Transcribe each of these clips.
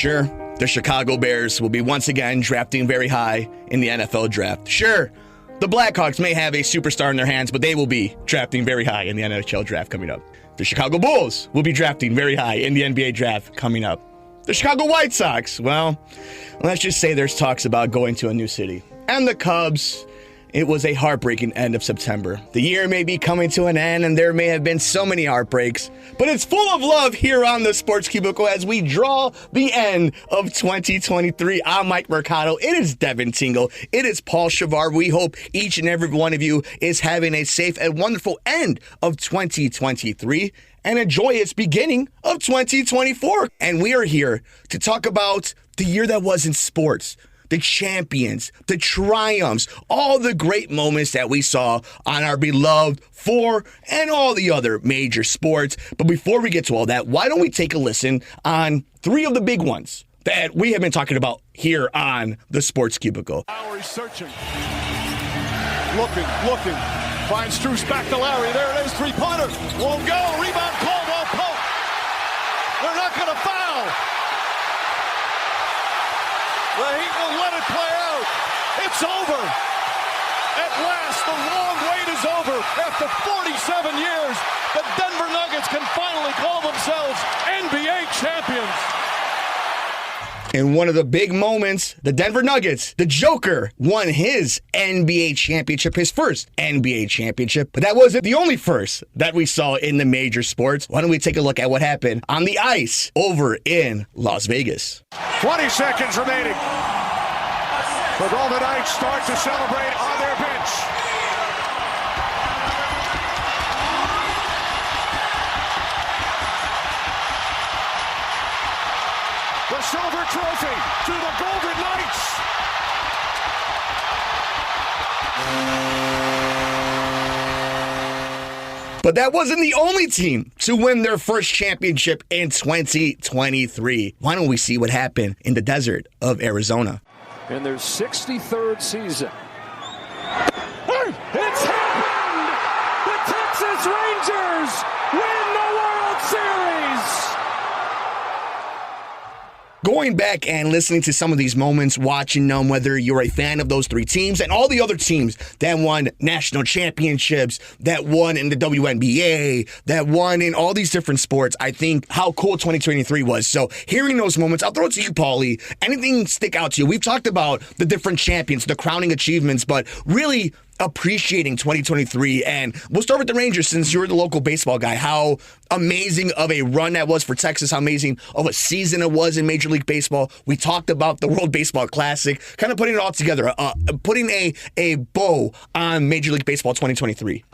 Sure, the Chicago Bears will be once again drafting very high in the NFL draft. Sure, the Blackhawks may have a superstar in their hands, but they will be drafting very high in the NHL draft coming up. The Chicago Bulls will be drafting very high in the NBA draft coming up. The Chicago White Sox, well, let's just say there's talks about going to a new city. And the Cubs, it was a heartbreaking end of September. The year may be coming to an end, and there may have been so many heartbreaks, but it's full of love here on the Sports Cubicle as we draw the end of 2023. I'm Mike Mercado. It is Devin Tingle. It is Paul Chivari. We hope each and every one of you is having a safe and wonderful end of 2023 and a joyous beginning of 2024. And we are here to talk about the year that was in sports. The champions, the triumphs, all the great moments that we saw on our beloved four and all the other major sports. But before we get to all that, why don't we take a listen on three of the big ones that we have been talking about here on the Sports Cubicle. Lowry searching, looking, finds Struce back to Lowry. There it is, three-pointer, won't go, rebound, Caldwell Pope. They're not going to foul. The Heat will let it play out. It's over. At last, the long wait is over. After 47 years, the Denver Nuggets can finally call themselves NBA champions. In one of the big moments, the Denver Nuggets, the Joker, won his NBA championship, his first NBA championship. But that wasn't the only first that we saw in the major sports. Why don't we take a look at what happened on the ice over in Las Vegas? 20 seconds remaining. The Golden Knights start to celebrate on their bench. The silver trophy to the Golden Knights. But that wasn't the only team to win their first championship in 2023. Why don't we see what happened in the desert of Arizona? In their 63rd season. It's happened! The Texas Rangers win the World Series! Going back and listening to some of these moments, watching them, whether you're a fan of those three teams and all the other teams that won national championships, that won in the WNBA, that won in all these different sports, I think how cool 2023 was. So hearing those moments, I'll throw it to you, Paulie. Anything stick out to you? We've talked about the different champions, the crowning achievements, but really appreciating 2023. And we'll start with the Rangers since you're the local baseball guy. How amazing of a run that was for Texas. How amazing of a season it was in Major League Baseball. We talked about the World Baseball Classic, kind of putting it all together, putting a bow on Major League Baseball 2023.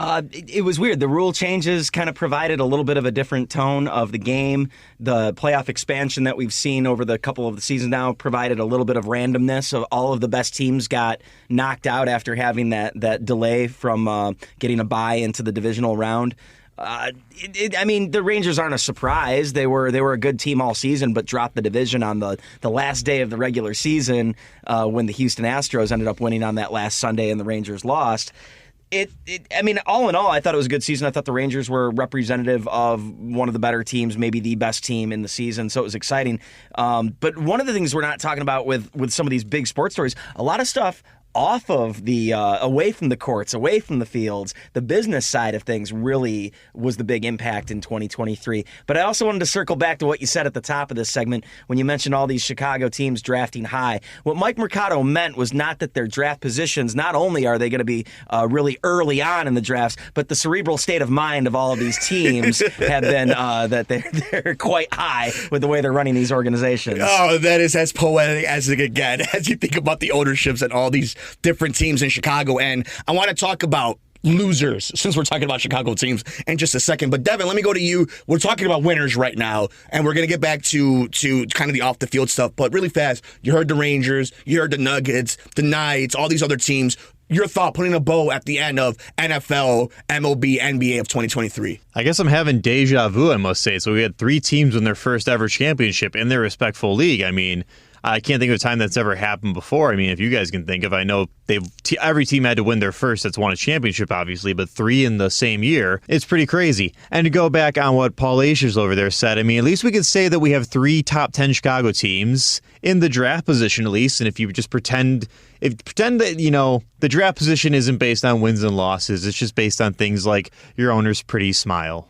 It was weird. The rule changes kind of provided a little bit of a different tone of the game. The playoff expansion that we've seen over the couple of the seasons now provided a little bit of randomness. So all of the best teams got knocked out after having that delay from getting a bye into the divisional round. I mean, the Rangers aren't a surprise. They were a good team all season, but dropped the division on the last day of the regular season when the Houston Astros ended up winning on that last Sunday and the Rangers lost. I mean, all in all, I thought it was a good season. I thought the Rangers were representative of one of the better teams, maybe the best team in the season, so it was exciting. But one of the things we're not talking about with some of these big sports stories, a lot of stuff off of the away from the courts, away from the fields, the business side of things really was the big impact in 2023. But I also wanted to circle back to what you said at the top of this segment when you mentioned all these Chicago teams drafting high. What Mike Mercado meant was not that their draft positions, not only are they going to be really early on in the drafts, but the cerebral state of mind of all of these teams have been that they're quite high with the way they're running these organizations. Oh, that is as poetic as it can get as you think about the ownerships and all these different teams in Chicago. And I want to talk about losers since we're talking about Chicago teams in just a second. But Devin, let me go to you. We're talking about winners right now, and we're going to get back to kind of the off the field stuff. But really fast, you heard the Rangers, you heard the Nuggets, the Knights, all these other teams. Your thought, putting a bow at the end of NFL, MLB, NBA of 2023. I guess I'm having deja vu, I must say. So we had three teams win their first ever championship in their respectful league. I mean, I can't think of a time that's ever happened before. I mean, if you guys can think of, I know every team had to win their first that's won a championship, obviously, but 3 in the same year, it's pretty crazy. And to go back on what Paul Aishers over there said, I mean, at least we could say that we have 3 top 10 Chicago teams in the draft position, at least. And if you just pretend that, you know, the draft position isn't based on wins and losses, it's just based on things like your owner's pretty smile.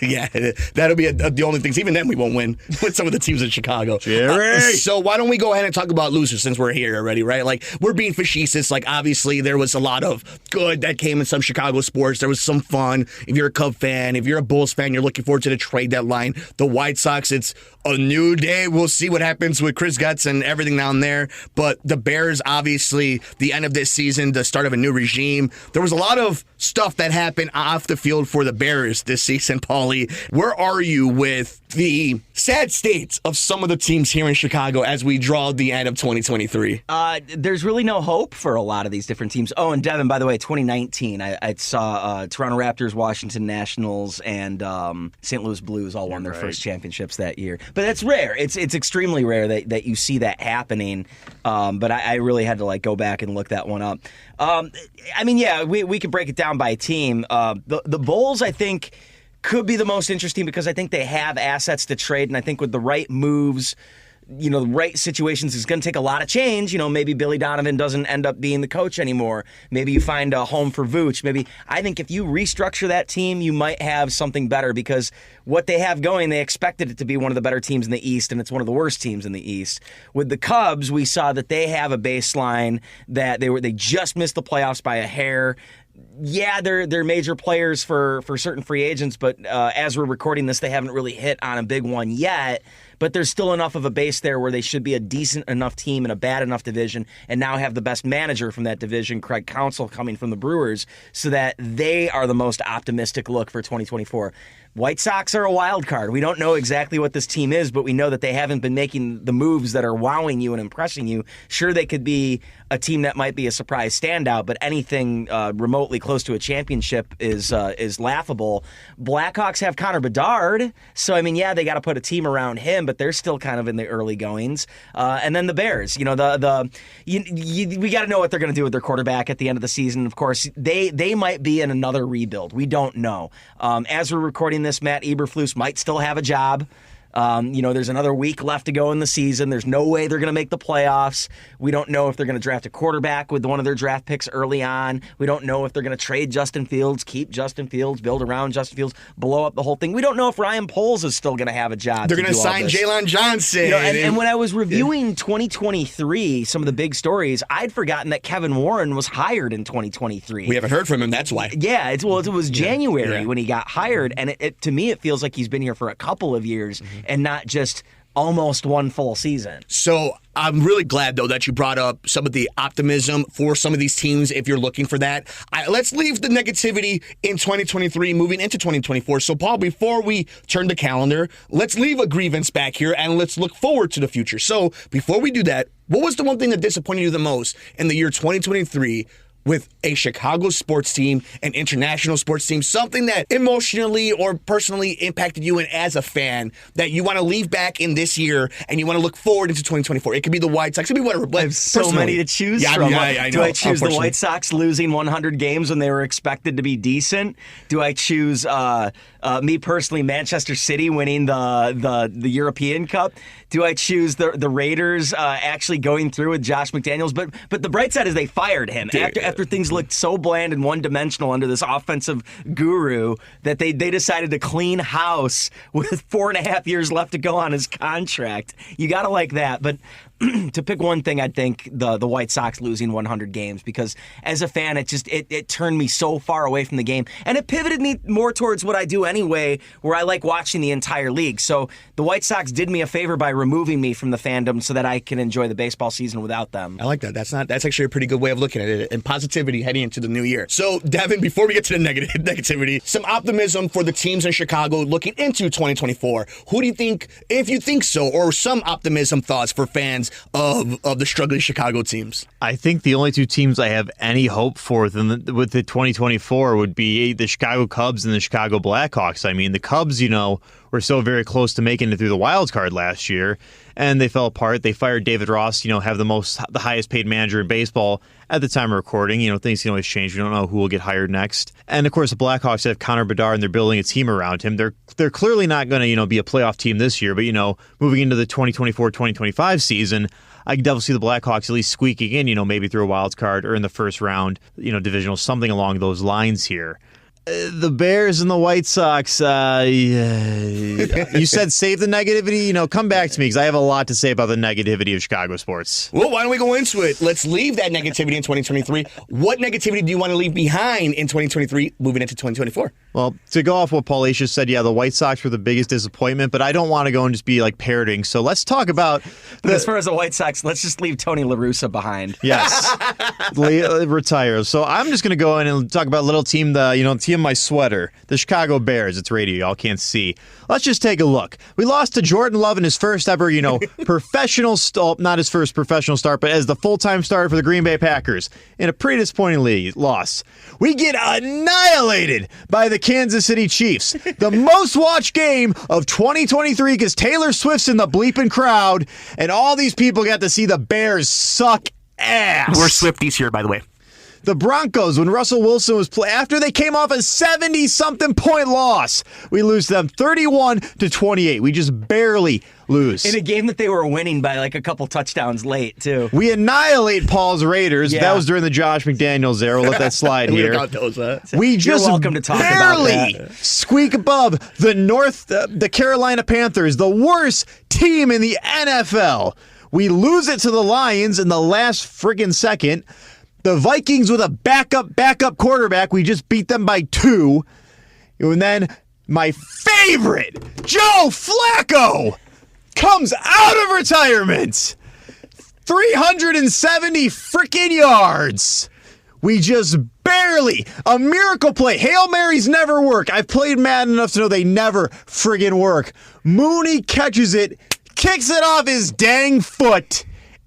Yeah, that'll be the only things. Even then, we won't win with some of the teams in Chicago. Chivari! So why don't we go ahead and talk about losers since we're here already, right? Like, we're being facetious. Like, obviously, there was a lot of good that came in some Chicago sports. There was some fun. If you're a Cub fan, if you're a Bulls fan, you're looking forward to the trade deadline. The White Sox, it's a new day. We'll see what happens with Chris Getz and everything down there. But the Bears, obviously, the end of this season, the start of a new regime. There was a lot of stuff that happened off the field for the Bears this season, Paulie. Where are you with the sad states of some of the teams here in Chicago as we draw the end of 2023? There's really no hope for a lot of these different teams. Oh, and Devin, by the way, 2019, I saw Toronto Raptors, Washington Nationals, and St. Louis Blues all won their first championships that year. But that's rare. It's extremely rare that you see that happening. But I really had to go back and look that one up. I mean, yeah, we could break it down by team. The Bulls, I think, could be the most interesting because I think they have assets to trade, and I think with the right moves, the right situations, it's going to take a lot of change. Maybe Billy Donovan doesn't end up being the coach anymore. Maybe you find a home for Vooch. I think if you restructure that team, you might have something better because what they have going, they expected it to be one of the better teams in the East, and it's one of the worst teams in the East. With the Cubs, we saw that they have a baseline that they just missed the playoffs by a hair. Yeah, they're major players for certain free agents, but as we're recording this, they haven't really hit on a big one yet. But there's still enough of a base there where they should be a decent enough team in a bad enough division and now have the best manager from that division, Craig Counsell, coming from the Brewers, so that they are the most optimistic look for 2024. White Sox are a wild card. We don't know exactly what this team is, but we know that they haven't been making the moves that are wowing you and impressing you. Sure, they could be a team that might be a surprise standout, but anything remotely close to a championship is laughable. Blackhawks have Connor Bedard, so yeah, they got to put a team around him, but they're still kind of in the early goings. And then the Bears, we got to know what they're going to do with their quarterback at the end of the season. Of course, they might be in another rebuild. We don't know. As we're recording this, Matt Eberflus might still have a job. There's another week left to go in the season. There's no way they're going to make the playoffs. We don't know if they're going to draft a quarterback with one of their draft picks early on. We don't know if they're going to trade Justin Fields, keep Justin Fields, build around Justin Fields, blow up the whole thing. We don't know if Ryan Poles is still going to have a job. They're going to sign Jalen Johnson. And when I was reviewing 2023, some of the big stories, I'd forgotten that Kevin Warren was hired in 2023. We haven't heard from him, that's why. Yeah, it was January when he got hired, and to me it feels like he's been here for a couple of years. And not just almost one full season. So I'm really glad, though, that you brought up some of the optimism for some of these teams if you're looking for that. Let's leave the negativity in 2023 moving into 2024. So, Paul, before we turn the calendar, let's leave a grievance back here and let's look forward to the future. So before we do that, what was the one thing that disappointed you the most in the year 2023 with a Chicago sports team, an international sports team, something that emotionally or personally impacted you and as a fan that you want to leave back in this year and you want to look forward into 2024? It could be the White Sox, it could be whatever. I have so many to choose from. I know. Do I choose the White Sox losing 100 games when they were expected to be decent? Do I choose, me personally, Manchester City winning the European Cup? Do I choose the Raiders actually going through with Josh McDaniels? But the bright side is they fired him after things looked so bland and one-dimensional under this offensive guru that they decided to clean house with 4.5 years left to go on his contract. You got to like that. But to pick one thing, I'd think the White Sox losing 100 games, because as a fan, it turned me so far away from the game, and it pivoted me more towards what I do anyway, where I like watching the entire league. So the White Sox did me a favor by removing me from the fandom so that I can enjoy the baseball season without them. I like that. That's actually a pretty good way of looking at it, and positivity heading into the new year. So, Devin, before we get to the negativity, some optimism for the teams in Chicago looking into 2024. Who do you think, if you think so, or some optimism thoughts for fans of the struggling Chicago teams? I think the only two teams I have any hope for with the 2024 would be the Chicago Cubs and the Chicago Blackhawks. I mean, the Cubs, were so very close to making it through the wild card last year. and they fell apart. They fired David Ross, have the highest paid manager in baseball at the time of recording. Things can always change. We don't know who will get hired next. And of course, the Blackhawks have Connor Bedard, and they're building a team around him. They're clearly not going to, be a playoff team this year, but moving into the 2024-2025 season, I can definitely see the Blackhawks at least squeaking in, maybe through a wild card or in the first round, divisional, something along those lines here. The Bears and the White Sox, you said save the negativity. Come back to me because I have a lot to say about the negativity of Chicago sports. Well, why don't we go into it? Let's leave that negativity in 2023. What negativity do you want to leave behind in 2023 moving into 2024? Well, to go off what Paul Acius said, the White Sox were the biggest disappointment, but I don't want to go and just be like parroting. So let's talk about... As far as the White Sox, let's just leave Tony La Russa behind. Yes. Retire. So I'm just going to go in and talk about a little team, the team my sweater, the Chicago Bears. It's radio, y'all can't see. Let's just take a look. We lost to Jordan Love in his first ever, professional not his first professional start, but as the full-time starter for the Green Bay Packers in a pretty disappointing loss. We get annihilated by the Kansas City Chiefs. The most watched game of 2023 because Taylor Swift's in the bleeping crowd, and all these people got to see the Bears suck ass. We're Swifties here, by the way. The Broncos, when Russell Wilson was after they came off a 70-something point loss, we lose them 31-28. We just barely lose. In a game that they were winning by like a couple touchdowns late, too. We annihilate Paul's Raiders. Yeah. That was during the Josh McDaniels era. We'll let that slide here. We just welcome to talk barely about that. Squeak above the Carolina Panthers, the worst team in the NFL. We lose it to the Lions in the last friggin' second. The Vikings with a backup quarterback, we just beat them by 2. And then my favorite, Joe Flacco, comes out of retirement. 370 freaking yards. We just barely, a miracle play. Hail Marys never work. I've played Madden enough to know they never friggin' work. Mooney catches it, kicks it off his dang foot,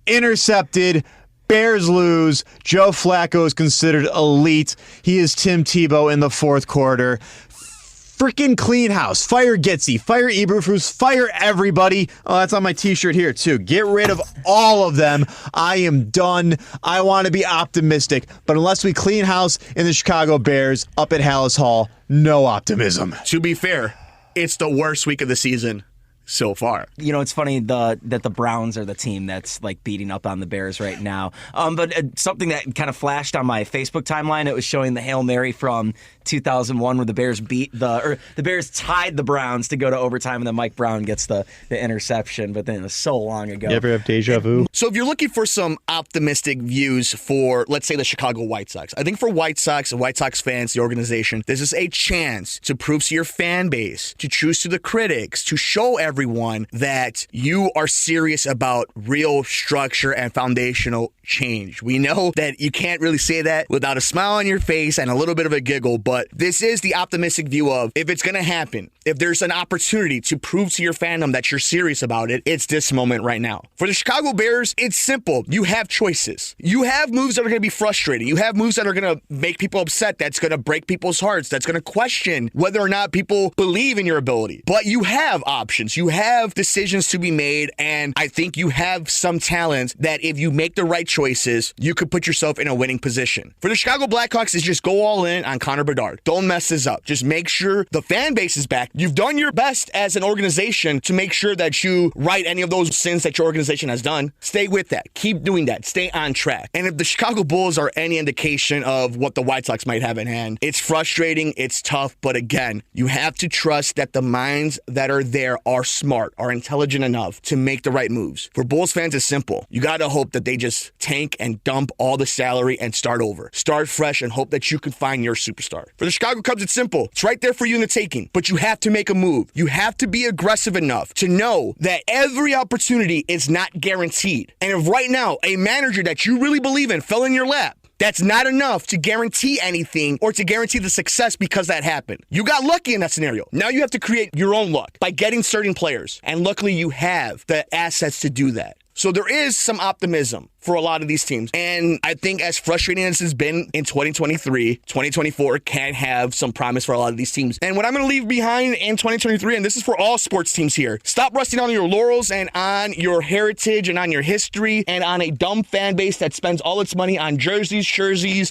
intercepted. Bears lose. Joe Flacco is considered elite. He is Tim Tebow in the fourth quarter. Freaking clean house. Fire Getsy. Fire Eberflus. Fire everybody. Oh, that's on my t-shirt here, too. Get rid of all of them. I am done. I want to be optimistic. But unless we clean house in the Chicago Bears up at Hallis Hall, no optimism. To be fair, it's the worst week of the season so far. It's funny that the Browns are the team that's like beating up on the Bears right now. But something that kind of flashed on my Facebook timeline, it was showing the Hail Mary from 2001 where the Bears the Bears tied the Browns to go to overtime, and then Mike Brown gets the interception. But then it was so long ago. You ever have deja vu? So if you're looking for some optimistic views for, let's say, the Chicago White Sox, I think for White Sox fans, the organization, this is a chance to prove to your fan base, to choose to the critics, to show everyone that you are serious about real structure and foundational change. We know that you can't really say that without a smile on your face and a little bit of a giggle, but this is the optimistic view of if it's going to happen, if there's an opportunity to prove to your fandom that you're serious about it, it's this moment right now. For the Chicago Bears, it's simple. You have choices. You have moves that are going to be frustrating. You have moves that are going to make people upset, that's going to break people's hearts, that's going to question whether or not people believe in your ability. But you have options. You have decisions to be made, and I think you have some talent that if you make the right choices, you could put yourself in a winning position. For the Chicago Blackhawks, is just go all in on Connor Bedard. Don't mess this up. Just make sure the fan base is back. You've done your best as an organization to make sure that you right any of those sins that your organization has done. Stay with that. Keep doing that. Stay on track. And if the Chicago Bulls are any indication of what the White Sox might have in hand, it's frustrating, it's tough, but again, you have to trust that the minds that are there are smart, are intelligent enough to make the right moves. For Bulls fans, it's simple. You got to hope that they just tank and dump all the salary and start over. Start fresh and hope that you can find your superstar. For the Chicago Cubs, it's simple. It's right there for you in the taking, but you have to make a move. You have to be aggressive enough to know that every opportunity is not guaranteed. And if right now a manager that you really believe in fell in your lap, that's not enough to guarantee anything or to guarantee the success because that happened. You got lucky in that scenario. Now you have to create your own luck by getting certain players. And luckily you have the assets to do that. So there is some optimism for a lot of these teams. And I think as frustrating as it's been in 2023, 2024 can have some promise for a lot of these teams. And what I'm going to leave behind in 2023, and this is for all sports teams here, stop resting on your laurels and on your heritage and on your history and on a dumb fan base that spends all its money on jerseys,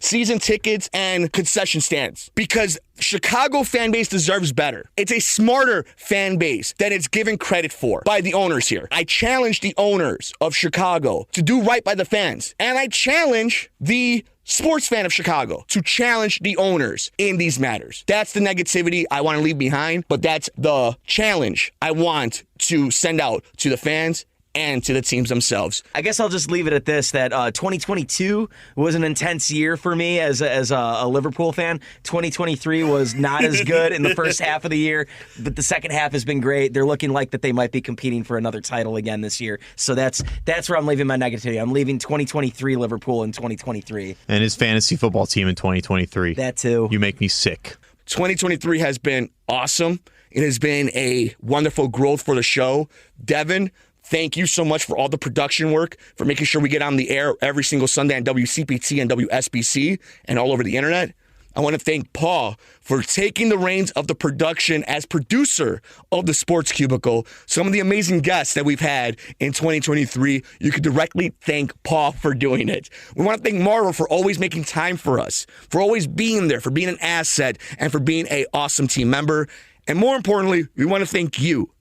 season tickets, and concession stands. Because Chicago fan base deserves better. It's a smarter fan base than it's given credit for by the owners here. I challenge the owners of Chicago to do right by the fans. And I challenge the sports fan of Chicago to challenge the owners in these matters. That's the negativity I want to leave behind, but that's the challenge I want to send out to the fans and to the teams themselves. I guess I'll just leave it at this, that 2022 was an intense year for me as a Liverpool fan. 2023 was not as good in the first half of the year, but the second half has been great. They're looking like that they might be competing for another title again this year. So that's where I'm leaving my negativity. I'm leaving 2023 Liverpool in 2023. And his fantasy football team in 2023. That too. You make me sick. 2023 has been awesome. It has been a wonderful growth for the show. Devin, thank you so much for all the production work, for making sure we get on the air every single Sunday on WCPT and WSBC and all over the internet. I want to thank Paul for taking the reins of the production as producer of the Sports Cubicle. Some of the amazing guests that we've had in 2023, you could directly thank Paul for doing it. We want to thank Marver for always making time for us, for always being there, for being an asset, and for being an awesome team member. And more importantly, we want to thank you.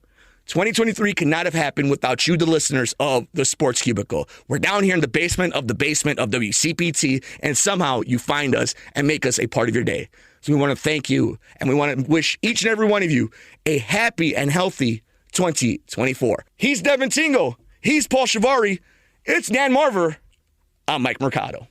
2023 could not have happened without you, the listeners of the Sports Cubicle. We're down here in the basement of WCPT, and somehow you find us and make us a part of your day. So we want to thank you, and we want to wish each and every one of you a happy and healthy 2024. He's Devin Tingle. He's Paul Chivari. It's Dan Marver. I'm Mike Mercado.